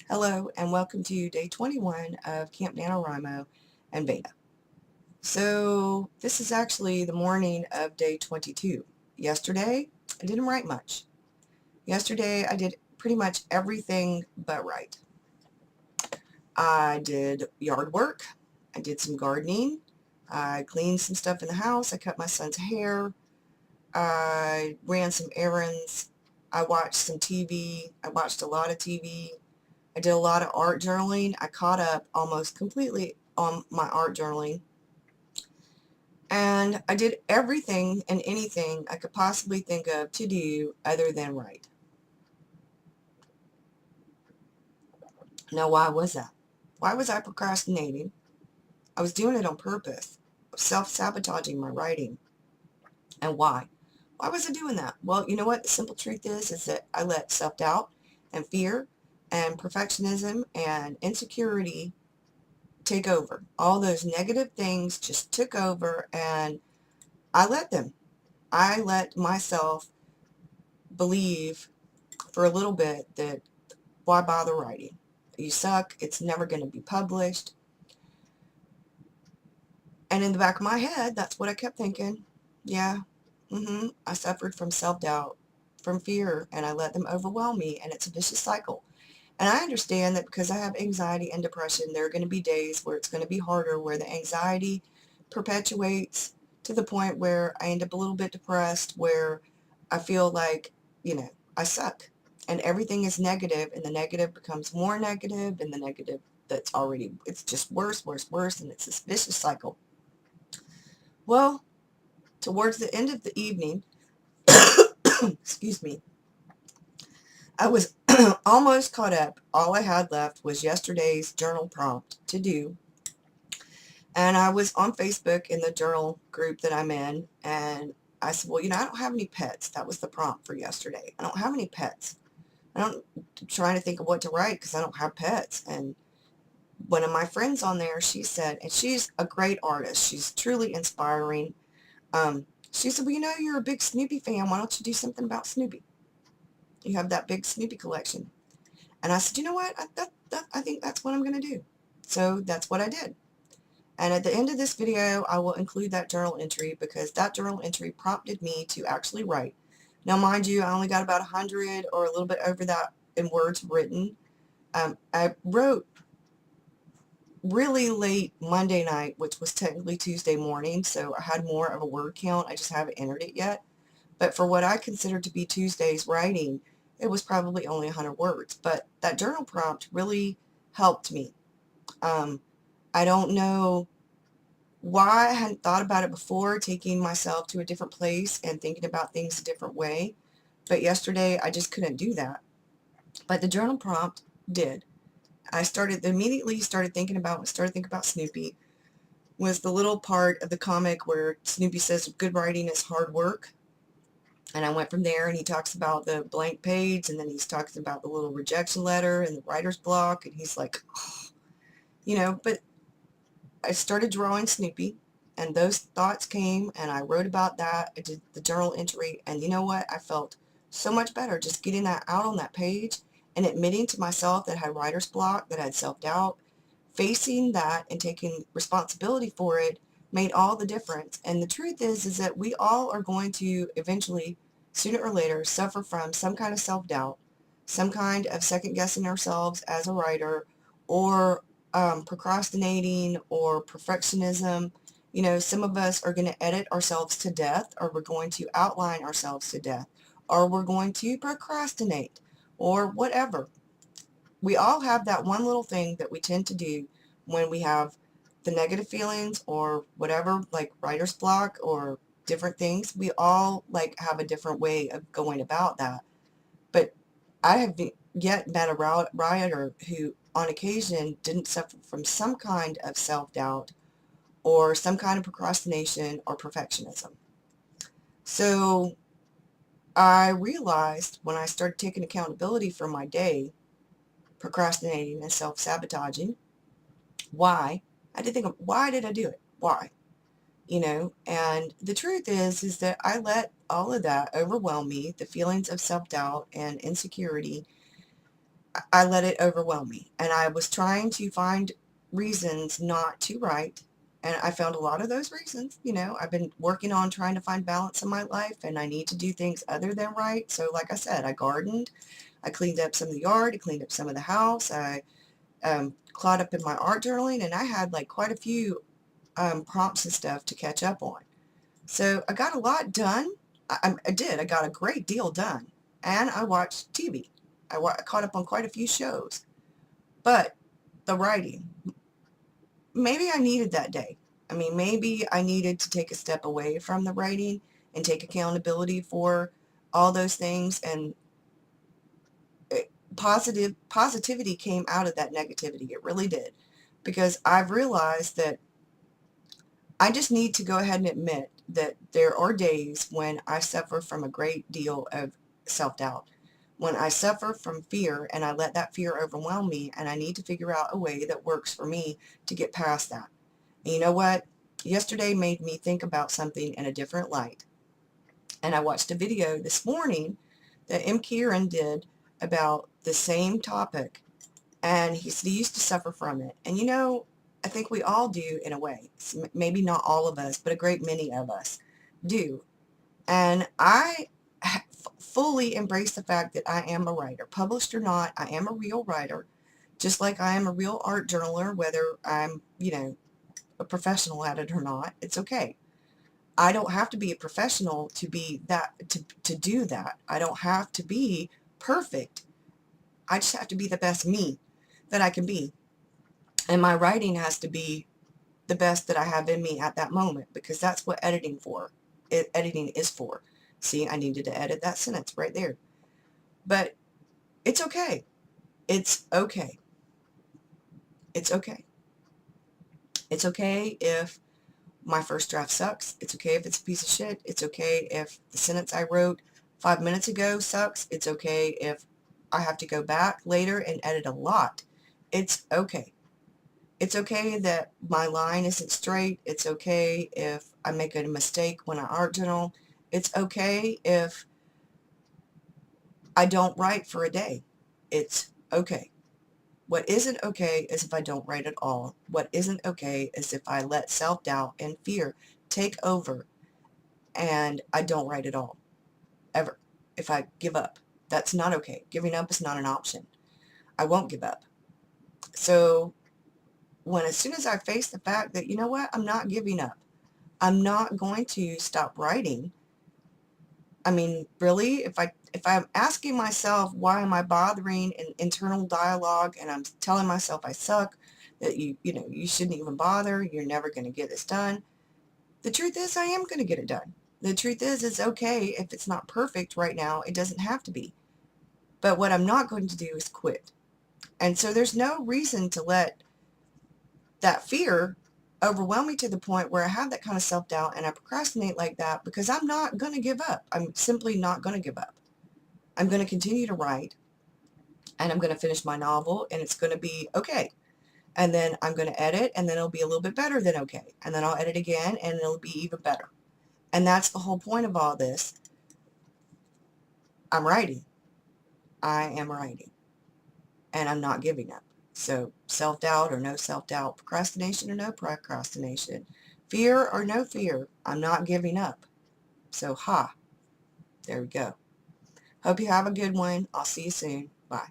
Hello and welcome to day 21 of Camp NaNoWriMo and VEDA. So this is actually the morning of day 22. Yesterday I didn't write much. Yesterday I did pretty much everything but write. I did yard work, I did some gardening, I cleaned some stuff in the house, I cut my son's hair, I ran some errands, I watched some TV, I watched a lot of TV. I did a lot of art journaling. I caught up almost completely on my art journaling. And I did everything and anything I could possibly think of to do other than write. Now, why was that? Why was I procrastinating? I was doing it on purpose, self-sabotaging my writing. And why? Why was I doing that? Well, you know what? The simple truth is that I let self-doubt and fear and perfectionism and insecurity take over. All those negative things just took over, and I let them. I let myself believe for a little bit that why bother writing? You suck. It's never going to be published. And in the back of my head, that's what I kept thinking. Yeah, I suffered from self-doubt, from fear, and I let them overwhelm me, and it's a vicious cycle. And I understand that because I have anxiety and depression, there are going to be days where it's going to be harder, where the anxiety perpetuates to the point where I end up a little bit depressed, where I feel like, I suck. And everything is negative, and the negative becomes more negative, and the negative that's already, it's just worse, worse, worse, and it's this vicious cycle. Well, towards the end of the evening, excuse me, I was almost caught up. All I had left was yesterday's journal prompt to do. And I was on Facebook in the journal group that I'm in, and I said, well, I don't have any pets. That was the prompt for yesterday. I don't have any pets. I'm trying to think of what to write because I don't have pets. And one of my friends on there, she said, and she's a great artist. She's truly inspiring. She said, well, you're a big Snoopy fan. Why don't you do something about Snoopy? You have that big Snoopy collection. And I said, you know what? I think that's what I'm going to do. So that's what I did. And at the end of this video, I will include that journal entry because that journal entry prompted me to actually write. Now, mind you, I only got about 100 or a little bit over that in words written. I wrote really late Monday night, which was technically Tuesday morning, so I had more of a word count. I just haven't entered it yet. But for what I considered to be Tuesday's writing, it was probably only 100 words. But that journal prompt really helped me. I don't know why I hadn't thought about it before, taking myself to a different place and thinking about things a different way. But yesterday, I just couldn't do that. But the journal prompt did. I immediately started thinking about Snoopy. Was the little part of the comic where Snoopy says good writing is hard work. And I went from there, and he talks about the blank page, and then he's talking about the little rejection letter and the writer's block, and he's like, oh, but I started drawing Snoopy, and those thoughts came, and I wrote about that. I did the journal entry, and you know what? I felt so much better just getting that out on that page and admitting to myself that I had writer's block, that I had self-doubt. Facing that and taking responsibility for it made all the difference. And the truth is that we all are going to eventually, sooner or later, suffer from some kind of self-doubt, some kind of second-guessing ourselves as a writer, or procrastinating or perfectionism. Some of us are going to edit ourselves to death, or we're going to outline ourselves to death, or we're going to procrastinate, or whatever. We all have that one little thing that we tend to do when we have the negative feelings or whatever, like writer's block or different things. We all have a different way of going about that. But I have yet met a writer who on occasion didn't suffer from some kind of self-doubt or some kind of procrastination or perfectionism. So I realized when I started taking accountability for my day, procrastinating and self-sabotaging, why? I had to think of, why did I do it? Why? And the truth is that I let all of that overwhelm me, the feelings of self-doubt and insecurity, I let it overwhelm me. And I was trying to find reasons not to write. And I found a lot of those reasons. You know, I've been working on trying to find balance in my life, and I need to do things other than write. So like I said, I gardened, I cleaned up some of the yard, I cleaned up some of the house, I caught up in my art journaling, and I had like quite a few prompts and stuff to catch up on. So I got a lot done. I did. I got a great deal done. And I watched TV. I caught up on quite a few shows. But the writing, maybe I needed that day. I mean, maybe I needed to take a step away from the writing and take accountability for all those things. And positivity came out of that negativity. It really did. Because I've realized that I just need to go ahead and admit that there are days when I suffer from a great deal of self-doubt, when I suffer from fear and I let that fear overwhelm me, and I need to figure out a way that works for me to get past that. And you know what? Yesterday made me think about something in a different light. And I watched a video this morning that M. Kieran did about the same topic, and he said he used to suffer from it. And you know, I think we all do in a way. Maybe not all of us, but a great many of us do. And I fully embrace the fact that I am a writer. Published or not, I am a real writer, just like I am a real art journaler, whether I'm, you know, a professional at it or not. It's okay. I don't have to be a professional to be that, to do that. I don't have to be perfect. I just have to be the best me that I can be. And my writing has to be the best that I have in me at that moment, because that's what editing is for. See, I needed to edit that sentence right there. But it's okay. It's okay. It's okay. It's okay if my first draft sucks. It's okay if it's a piece of shit. It's okay if the sentence I wrote 5 minutes ago sucks. It's okay if I have to go back later and edit a lot. It's okay. It's okay that my line isn't straight. It's okay if I make a mistake when I art journal. It's okay if I don't write for a day. It's okay. What isn't okay is if I don't write at all. What isn't okay is if I let self-doubt and fear take over and I don't write at all. Ever. If I give up. That's not okay. Giving up is not an option. I won't give up. So as soon as I face the fact that, you know what, I'm not giving up. I'm not going to stop writing. I mean, really, if I'm asking myself, why am I bothering an internal dialogue, and I'm telling myself I suck, that you know, you shouldn't even bother, you're never going to get this done. The truth is, I am going to get it done. The truth is, it's okay if it's not perfect right now. It doesn't have to be. But what I'm not going to do is quit. And so there's no reason to let that fear overwhelm me to the point where I have that kind of self-doubt and I procrastinate like that, because I'm not going to give up. I'm simply not going to give up. I'm going to continue to write, and I'm going to finish my novel, and it's going to be okay. And then I'm going to edit, and then it'll be a little bit better than okay. And then I'll edit again, and it'll be even better. And that's the whole point of all this. I'm writing. I am writing. And I'm not giving up. So self-doubt or no self-doubt, procrastination or no procrastination, fear or no fear, I'm not giving up. So there we go. Hope you have a good one. I'll see you soon. Bye.